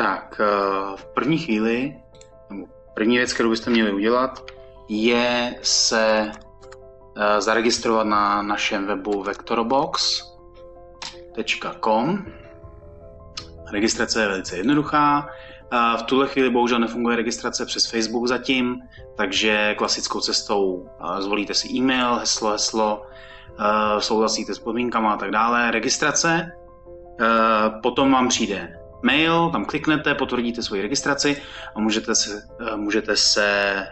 Tak, v první chvíli, nebo první věc, kterou byste měli udělat, je se zaregistrovat na našem webu vectorbox.com. Registrace je velice jednoduchá. V tuhle chvíli bohužel nefunguje registrace přes Facebook zatím, takže klasickou cestou zvolíte si e-mail, heslo, souhlasíte s podmínkama a tak dále. Registrace, potom vám přijde mail, tam kliknete, potvrdíte svoji registraci a můžete se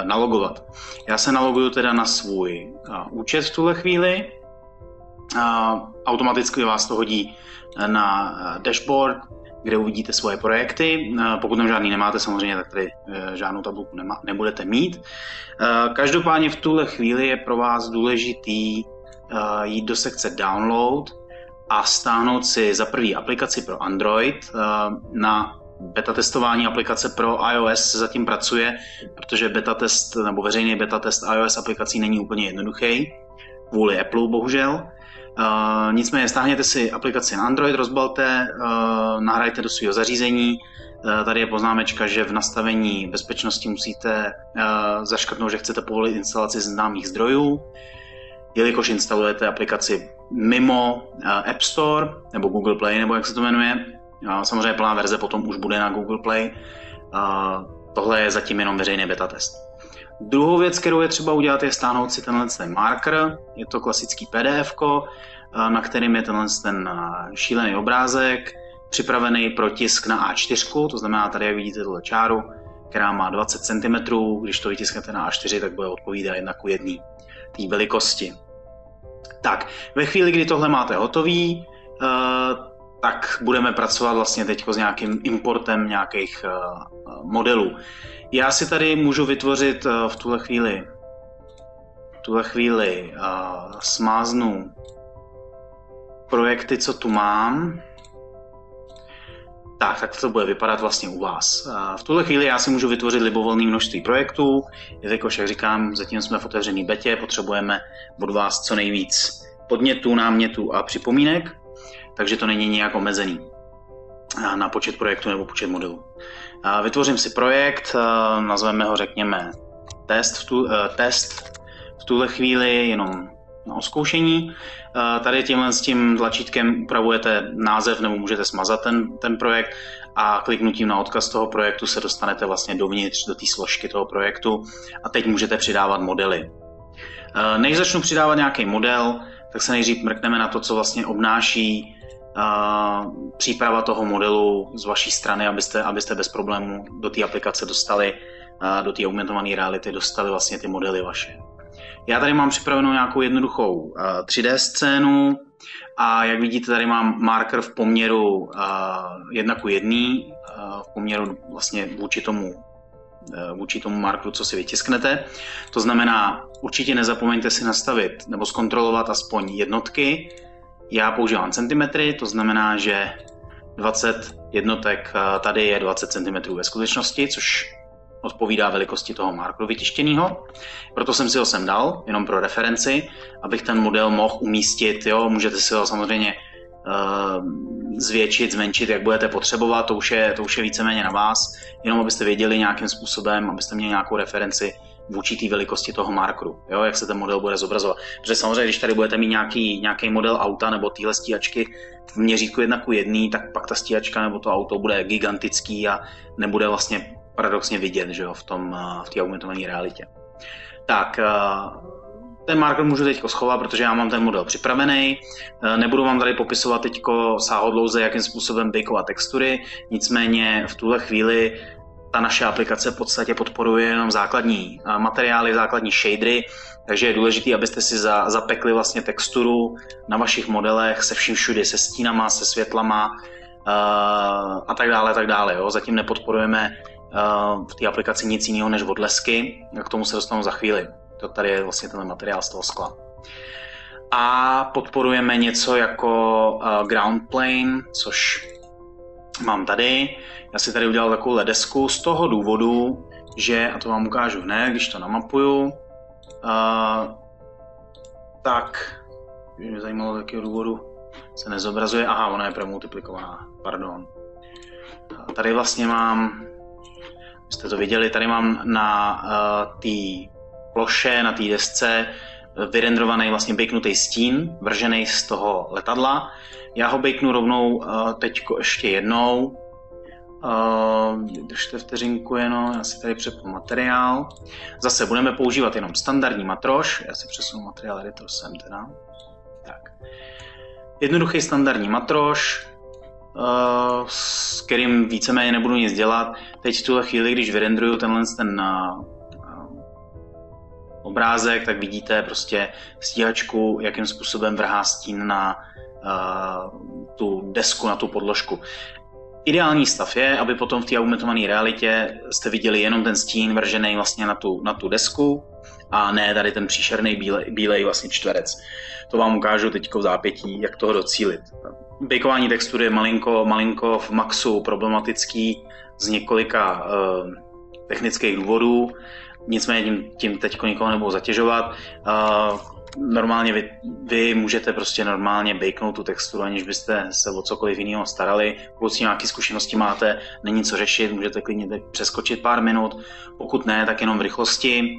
nalogovat. Já se naloguju teda na svůj účet v tuhle chvíli. Automaticky vás to hodí na dashboard, kde uvidíte svoje projekty. Pokud tam žádný nemáte, samozřejmě, tak tady žádnou tabulku nebudete mít. Každopádně v tuhle chvíli je pro vás důležitý jít do sekce Download a stáhnout si za první aplikaci pro Android. Na beta testování aplikace pro iOS zatím pracuje, protože beta test nebo veřejný beta test iOS aplikací není úplně jednoduchý, kvůli Apple bohužel. Nicméně stáhněte si aplikaci na Android, rozbalte, nahrajte do svého zařízení. Tady je poznámečka, že v nastavení bezpečnosti musíte zaškrtnout, že chcete povolit instalaci známých zdrojů, jelikož instalujete aplikaci mimo App Store nebo Google Play, nebo jak se to jmenuje. Samozřejmě plná verze potom už bude na Google Play. Tohle je zatím jenom veřejný beta test. Druhou věc, kterou je třeba udělat, je stáhnout si tenhle marker. Je to klasický PDF, na kterým je ten šílený obrázek, připravený pro tisk na A4, to znamená tady, jak vidíte tuhle čáru, která má 20 cm, když to vytisknete na A4, tak bude odpovídat 1:1 té velikosti. Tak, ve chvíli, kdy tohle máte hotový, tak budeme pracovat vlastně teď s nějakým importem nějakých modelů. Já si tady můžu vytvořit v tuhle chvíli smáznu projekty, co tu mám. Tak to bude vypadat vlastně u vás. V tuhle chvíli já si můžu vytvořit libovolné množství projektů, jelikož, jak říkám, zatím jsme v otevřené betě, potřebujeme od vás co nejvíc podnětů, námětů a připomínek, takže to není nijak omezený na počet projektů nebo počet modelů. Vytvořím si projekt, nazveme ho, řekněme, test v tuhle chvíli jenom na odzkoušení. Tady s tím tlačítkem upravujete název nebo můžete smazat ten projekt a kliknutím na odkaz toho projektu se dostanete vlastně dovnitř do té složky toho projektu a teď můžete přidávat modely. Než začnu přidávat nějaký model, tak se nejdřív mrkneme na to, co vlastně obnáší příprava toho modelu z vaší strany, abyste bez problémů do té aplikace dostali, do té augmentované reality dostali vlastně ty modely vaše. Já tady mám připravenou nějakou jednoduchou 3D scénu a jak vidíte, tady mám marker v poměru 1:1, v poměru vlastně vůči tomu markeru, co si vytisknete. To znamená, určitě nezapomeňte si nastavit nebo zkontrolovat aspoň jednotky. Já používám centimetry, to znamená, že 20 jednotek tady je 20 cm ve skutečnosti, což odpovídá velikosti toho markeru vytištěného. Proto jsem si ho sem dal, jenom pro referenci, abych ten model mohl umístit. Jo? Můžete si ho samozřejmě zvětšit, zmenšit, jak budete potřebovat, to už je víceméně na vás, jenom abyste věděli nějakým způsobem, abyste měli nějakou referenci vůči té velikosti toho markeru, jo? Jak se ten model bude zobrazovat. Protože samozřejmě, když tady budete mít nějaký model auta nebo téhle stíhačky v měřítku 1:1, tak pak ta stíhačka nebo to auto bude gigantický a nebude vlastně paradoxně vidět, že jo, v té augmentované realitě. Tak, ten marker můžu teď schovat, protože já mám ten model připravený. Nebudu vám tady popisovat teď sáhodlouze, jakým způsobem bakeovat textury, nicméně v tuhle chvíli ta naše aplikace v podstatě podporuje jenom základní materiály, základní shadery, takže je důležité, abyste si zapekli vlastně texturu na vašich modelech se vším všudy, se stínama, se světlama a tak dále. Jo. Zatím nepodporujeme v té aplikaci nic jiného než odlesky, k tomu se dostanu za chvíli. To tady je vlastně ten materiál z toho skla. A podporujeme něco jako ground plane, což mám tady. Já si tady udělal takovou desku z toho důvodu, že, a to vám ukážu hned, když to namapuju, tak, mě zajímalo, z jakého důvodu se nezobrazuje. Aha, ona je promultiplikovaná, pardon. tady vlastně mám, jste to viděli, tady mám na té ploše, na té desce vyrendrovaný, vlastně bejknutý stín, vržený z toho letadla. Já ho bejknu rovnou teďko ještě jednou. Držte vteřinku jenom, já si tady přepnu materiál. Zase budeme používat jenom standardní matroš, já si přesunu materiál editor sem teda. Tak. Jednoduchý standardní matroš, s kterým víceméně nebudu nic dělat. Teď v tuhle chvíli, když vyrendruju ten obrázek, tak vidíte prostě stíhačku, jakým způsobem vrhá stín na tu desku, na tu podložku. Ideální stav je, aby potom v té augmentované realitě jste viděli jenom ten stín vržený vlastně na tu desku a ne tady ten příšerný bílej vlastně čtverec. To vám ukážu teď v zápětí, jak toho docílit. Bejkování textury je malinko v Maxu problematický z několika technických důvodů, nicméně tím teď nikoho nebudu zatěžovat. Normálně vy můžete prostě normálně bejknout tu texturu, aniž byste se o cokoliv jiného starali. Pokud si nějaké zkušenosti máte, není co řešit, můžete klidně přeskočit pár minut. Pokud ne, tak jenom v rychlosti.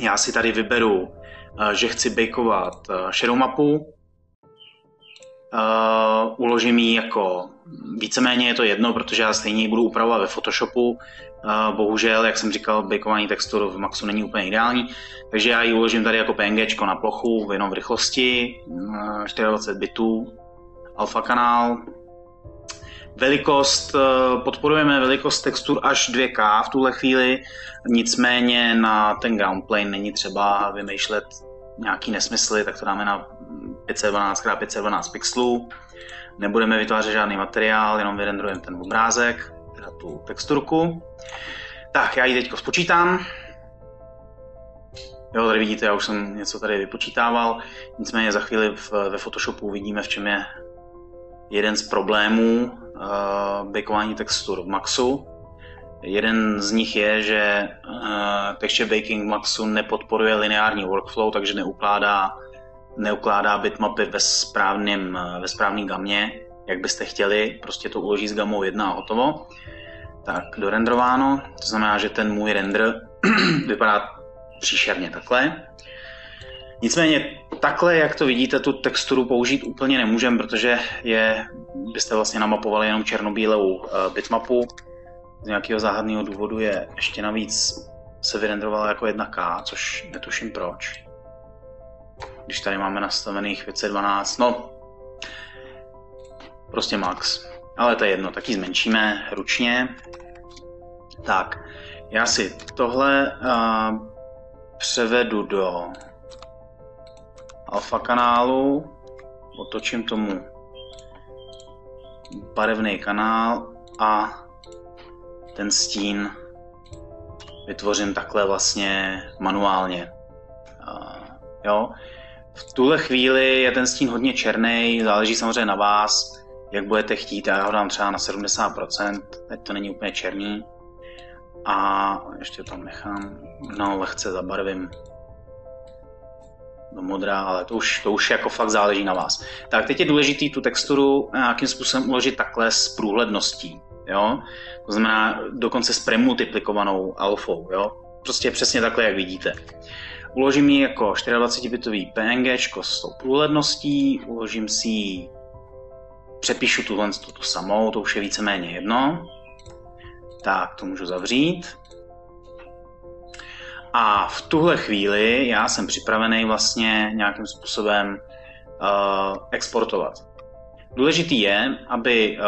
Já si tady vyberu, že chci bejkovat shadow mapu. Uložím ji jako, víceméně je to jedno, protože já stejně ji budu upravovat ve Photoshopu. Bohužel, jak jsem říkal, bejkování textur v Maxu není úplně ideální, takže já ji uložím tady jako PNGčko na plochu, jenom v rychlosti, 24 bitů, alfa kanál. Velikost, podporujeme velikost textur až 2K v tuhle chvíli, nicméně na ten ground plane není třeba vymýšlet nějaký nesmysly, tak to dáme na 512x512 pixelů. Nebudeme vytvářet žádný materiál, jenom vyrendrujeme ten obrázek, teda tu texturku. Tak, já ji teď spočítám. Jo, tady vidíte, já už jsem něco tady vypočítával, nicméně za chvíli ve Photoshopu uvidíme, v čem je jeden z problémů bejkování textur v Maxu. Jeden z nich je, že texture baking v Maxu nepodporuje lineární workflow, takže neukládá bitmapy ve správném gamě, jak byste chtěli, prostě to uloží s gamou 1 a hotovo. Tak, dorenderováno, to znamená, že ten můj render vypadá příšerně takhle. Nicméně takhle, jak to vidíte, tu texturu použít úplně nemůžeme, protože byste vlastně namapovali jenom černobílou bitmapu. Z nějakého záhadného důvodu je ještě navíc se vyrenderovala jako 1K, což netuším proč. Když tady máme nastavených 512, no prostě max. Ale to je jedno, tak ji zmenšíme ručně. Tak, já si tohle převedu do alfa kanálu, otočím tomu barevný kanál a ten stín vytvořím takhle vlastně manuálně. Jo. V tuhle chvíli je ten stín hodně černý, záleží samozřejmě na vás, jak budete chtít, já ho dám třeba na 70%, teď to není úplně černý. A ještě tam nechám, lehce zabarvím do modra, ale to už jako fakt záleží na vás. Tak teď je důležité tu texturu nějakým způsobem uložit takhle s průhledností. Jo? To znamená dokonce s premultiplikovanou alfou. Jo? Prostě přesně takhle, jak vidíte. Uložím ji jako 24-bitový PNGčko s tou průhledností, uložím si ji, přepíšu tu samou, to už je víceméně jedno. Tak, to můžu zavřít. A v tuhle chvíli já jsem připravený vlastně nějakým způsobem exportovat. Důležitý je, aby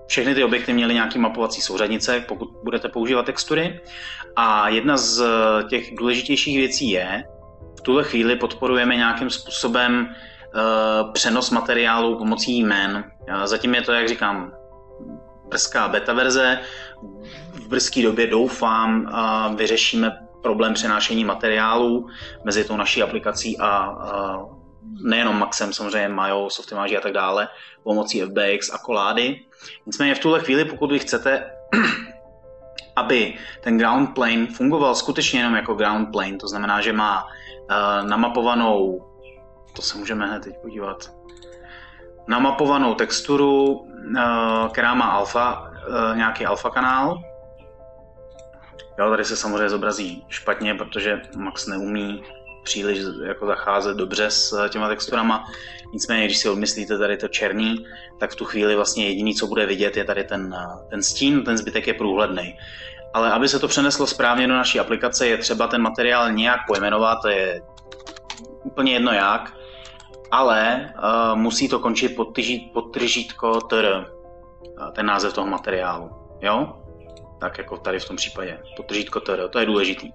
všechny ty objekty měly nějaký mapovací souřadnice, pokud budete používat textury. A jedna z těch důležitějších věcí je, v tuhle chvíli podporujeme nějakým způsobem přenos materiálu pomocí jmen. Zatím je to, jak říkám, brzká beta verze. V brzké době doufám vyřešíme problém přenášení materiálů mezi tou naší aplikací a nejenom Maxem, samozřejmě Mayo, Softimage a tak dále, pomocí FBX a kolády. Nicméně v tuhle chvíli, pokud vy chcete, aby ten ground plane fungoval skutečně jenom jako ground plane, to znamená, že má namapovanou, to se můžeme hned teď podívat, namapovanou texturu, která má alfa nějaký alfa kanál. Jo, tady se samozřejmě zobrazí špatně, protože Max neumí příliš jako zacházet dobře s těma texturama. Nicméně, když si odmyslíte tady to černý, tak v tu chvíli vlastně jediný, co bude vidět, je tady ten stín, ten zbytek je průhledný. Ale aby se to přeneslo správně do naší aplikace, je třeba ten materiál nějak pojmenovat, to je úplně jedno jak, ale musí to končit pod tržítko tr, ten název toho materiálu. Jo? Tak jako tady v tom případě, podtržítko tr, to je důležitý.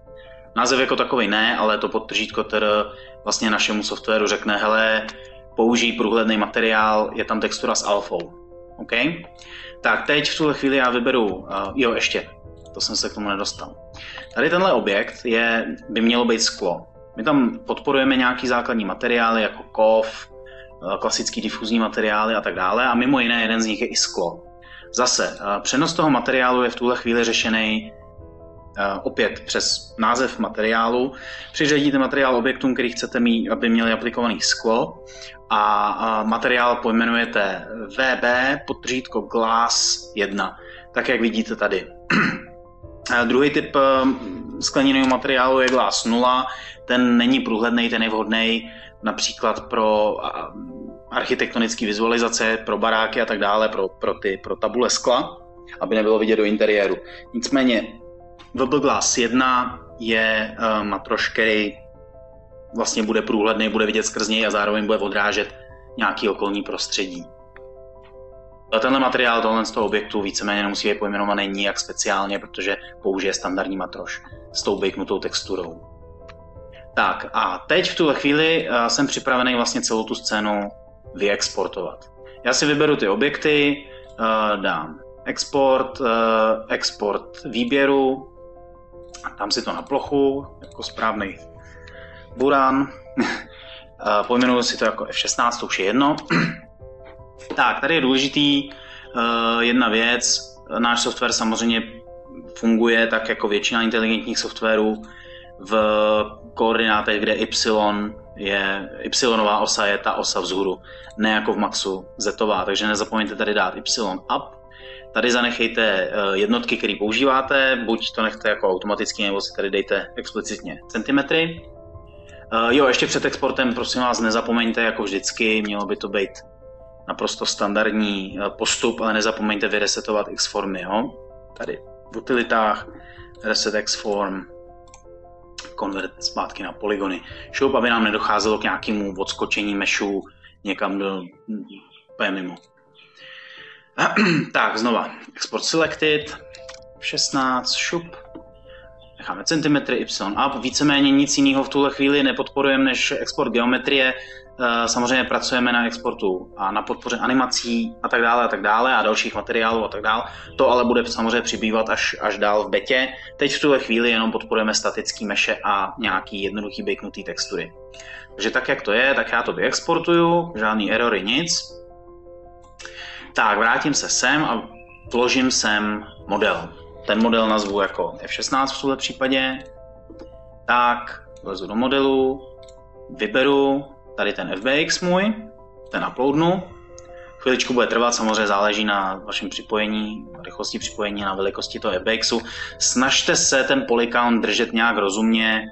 Název jako takový ne, ale to podtržítko tr vlastně našemu softwaru řekne, hele, použij průhledný materiál, je tam textura s alfou. OK? Tak teď v tuhle chvíli já vyberu, ještě, to jsem se k tomu nedostal. Tady tenhle objekt by mělo být sklo. My tam podporujeme nějaký základní materiály jako kov, klasický difuzní materiály a tak dále a mimo jiné jeden z nich je i sklo. Zase, přenos toho materiálu je v tuhle chvíli řešený opět přes název materiálu. Přiřadíte materiál objektům, který chcete mít, aby měli aplikovaný sklo a materiál pojmenujete VB_glass1, tak jak vidíte tady. Druhý typ skleněného materiálu je glass 0, ten není průhledný, ten je vhodný například pro architektonické vizualizace, pro baráky a tak dále, pro tabule skla, aby nebylo vidět do interiéru. Nicméně VB Glass 1 je matroš, který vlastně bude průhledný, bude vidět skrz něj a zároveň bude odrážet nějaký okolní prostředí. Tenhle materiál tohle z toho objektu víceméně nemusí být pojmenovaný nijak speciálně, protože použije standardní matroš s tou bakenutou texturou. Tak a teď v tuhle chvíli jsem připravený vlastně celou tu scénu vyexportovat. Já si vyberu ty objekty, dám export výběru, dám si to na plochu, jako správný buran, pojmenuji si to jako F16, to už je jedno. Tak, tady je důležitý jedna věc, náš software samozřejmě funguje tak jako většina inteligentních softwarů v koordinátech, kde y-nová osa je ta osa vzhůru, ne jako v Maxu z-ová, takže nezapomeňte tady dát y-up. Tady zanechejte jednotky, které používáte, buď to nechte jako automaticky, nebo si tady dejte explicitně centimetry. Ještě před exportem, prosím vás, nezapomeňte, jako vždycky, mělo by to být naprosto standardní postup, ale nezapomeňte vyresetovat Xformy. Jo? Tady v utilitách reset Xform, konvert zpátky na polygony. Šup, aby nám nedocházelo k nějakému odskočení meshu někam do mimo. Tak, znova. Export selected, 16, šup. Necháme centimetry, y-up. Víceméně nic jiného v tuhle chvíli nepodporujeme než export geometrie. Samozřejmě pracujeme na exportu a na podpoře animací a tak dále a dalších materiálů a tak dále. To ale bude samozřejmě přibývat až dál v betě. Teď v tuhle chvíli jenom podporujeme statický meše a nějaký jednoduchý bakenutý textury. Takže tak, jak to je, tak já to vyexportuju, žádný erory, nic. Tak, vrátím se sem a vložím sem model. Ten model nazvu jako F16 v tomhle případě. Tak, vlezu do modelu, vyberu tady ten FBX můj, ten uploadnu. Chviličku bude trvat, samozřejmě záleží na vašem připojení, rychlosti připojení, na velikosti toho FBXu. Snažte se ten polycount držet nějak rozumně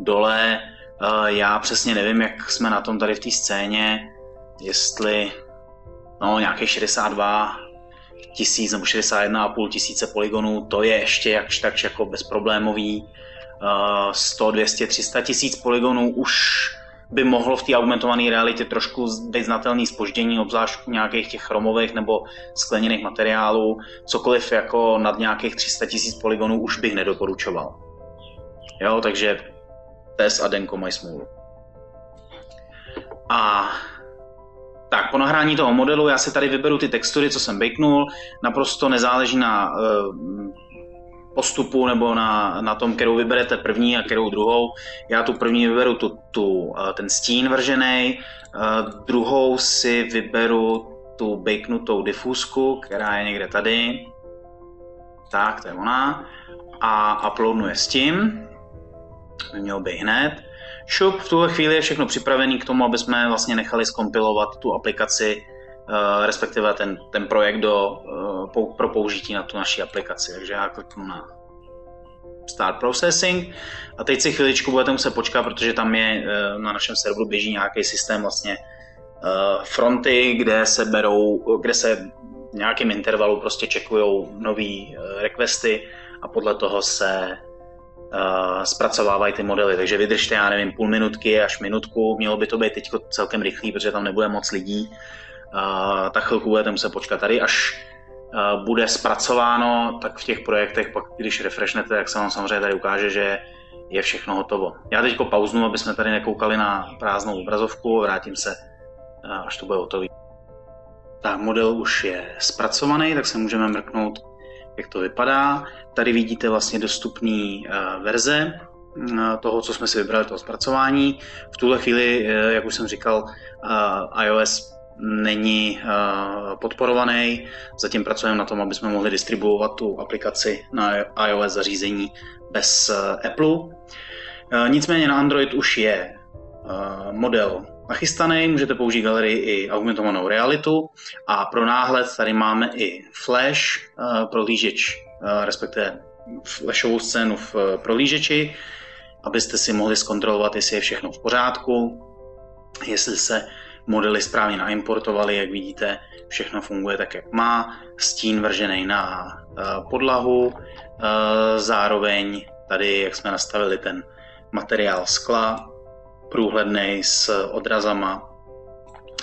dole. Já přesně nevím, jak jsme na tom tady v té scéně, jestli nějakých 62 000 nebo 61,5 tisíce polygonů, to je ještě jakž takž jako bezproblémový. 100, 200, 300 tisíc polygonů už by mohlo v té augmentované realitě trošku být znatelný zpoždění, obzvlášť u nějakých těch chromových nebo skleněných materiálů. Cokoliv jako nad nějakých 300 tisíc polygonů už bych nedoporučoval. Jo, takže pes a denko mají smůlu. A tak, po nahrání toho modelu já si tady vyberu ty textury, co jsem bakenul. Naprosto nezáleží na postupu nebo na tom, kterou vyberete první a kterou druhou. Já tu první vyberu ten stín vržený, druhou si vyberu tu bakenutou difuzku, která je někde tady. Tak, to je ona. A uploadnu s tím. By mělo být hned. Šup, v tuhle chvíli je všechno připravené k tomu, aby jsme vlastně nechali zkompilovat tu aplikaci respektive ten projekt pro použití na tu naší aplikaci. Takže já kliknu na Start Processing a teď si chviličku budete muset počkat, protože tam je na našem serveru běží nějaký systém vlastně fronty, kde se v nějakém intervalu prostě checkujou nový requesty a podle toho se zpracovávají ty modely. Takže vydržte, já nevím, půl minutky až minutku, mělo by to být teď celkem rychlý, protože tam nebude moc lidí. Tak chvilku budete muset počkat tady, až bude zpracováno, tak v těch projektech pak, když refreshnete, tak se vám samozřejmě tady ukáže, že je všechno hotovo. Já teď pauznu, aby jsme tady nekoukali na prázdnou obrazovku, vrátím se, až to bude hotový. Tak model už je zpracovaný, tak se můžeme mrknout, jak to vypadá. Tady vidíte vlastně dostupné verze toho, co jsme si vybrali, toho zpracování. V tuhle chvíli, jak už jsem říkal, iOS není podporovaný. Zatím pracujeme na tom, aby jsme mohli distribuovat tu aplikaci na iOS zařízení bez Apple. Nicméně na Android už je model nachystaný, můžete použít galerii i augmentovanou realitu a pro náhled tady máme i flash prohlížeč, respektive flashovou scénu v prohlížeči, abyste si mohli zkontrolovat, jestli je všechno v pořádku, jestli se modely správně naimportovaly, jak vidíte, všechno funguje tak, jak má, stín vržený na podlahu, zároveň tady, jak jsme nastavili ten materiál skla, průhledný s odrazama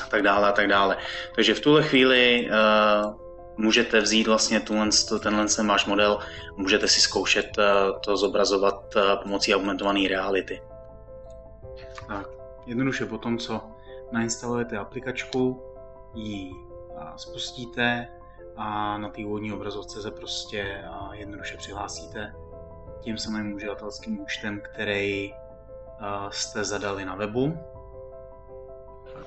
a tak dále. Takže v tuhle chvíli můžete vzít vlastně tenhle váš model, můžete si zkoušet to zobrazovat pomocí augmentované reality. Tak, jednoduše po tom, co nainstalujete aplikačku, ji spustíte a na té úvodní obrazovce se prostě jednoduše přihlásíte tím samým uživatelským účtem, který jste zadali na webu.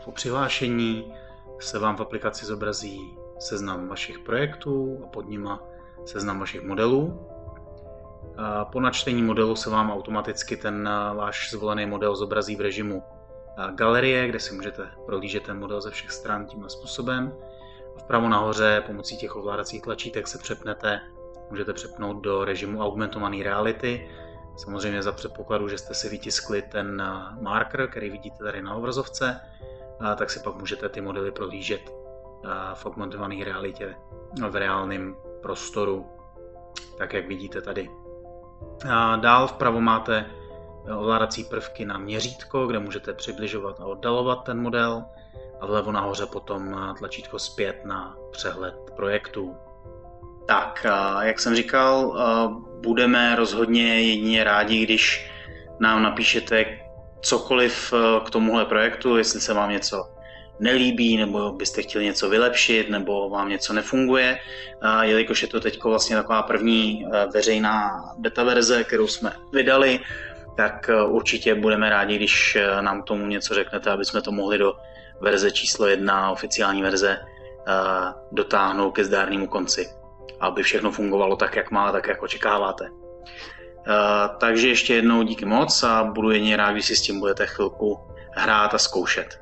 Po přihlášení se vám v aplikaci zobrazí seznam vašich projektů a pod nima seznam vašich modelů. Po načtení modelu se vám automaticky ten váš zvolený model zobrazí v režimu galerie, kde si můžete prohlížet ten model ze všech stran tímhle způsobem. Vpravo nahoře pomocí těch ovládacích tlačítek se můžete přepnout do režimu augmentované reality. Samozřejmě za předpokladu, že jste si vytiskli ten marker, který vidíte tady na obrazovce, tak si pak můžete ty modely prohlížet v augmentované realitě v reálném prostoru, tak jak vidíte tady. Dál vpravo máte ovládací prvky na měřítko, kde můžete přibližovat a oddalovat ten model, a vlevo nahoře potom tlačítko zpět na přehled projektů. Tak, jak jsem říkal, budeme rozhodně jedině rádi, když nám napíšete cokoliv k tomuhle projektu, jestli se vám něco nelíbí, nebo byste chtěli něco vylepšit, nebo vám něco nefunguje. Jelikož je to teď vlastně taková první veřejná beta verze, kterou jsme vydali, tak určitě budeme rádi, když nám k tomu něco řeknete, aby jsme to mohli do verze číslo 1, oficiální verze, dotáhnout ke zdárnému konci. Aby všechno fungovalo tak, jak má, tak, jak očekáváte. Takže ještě jednou díky moc a budu jen rád, když si s tím budete chvilku hrát a zkoušet.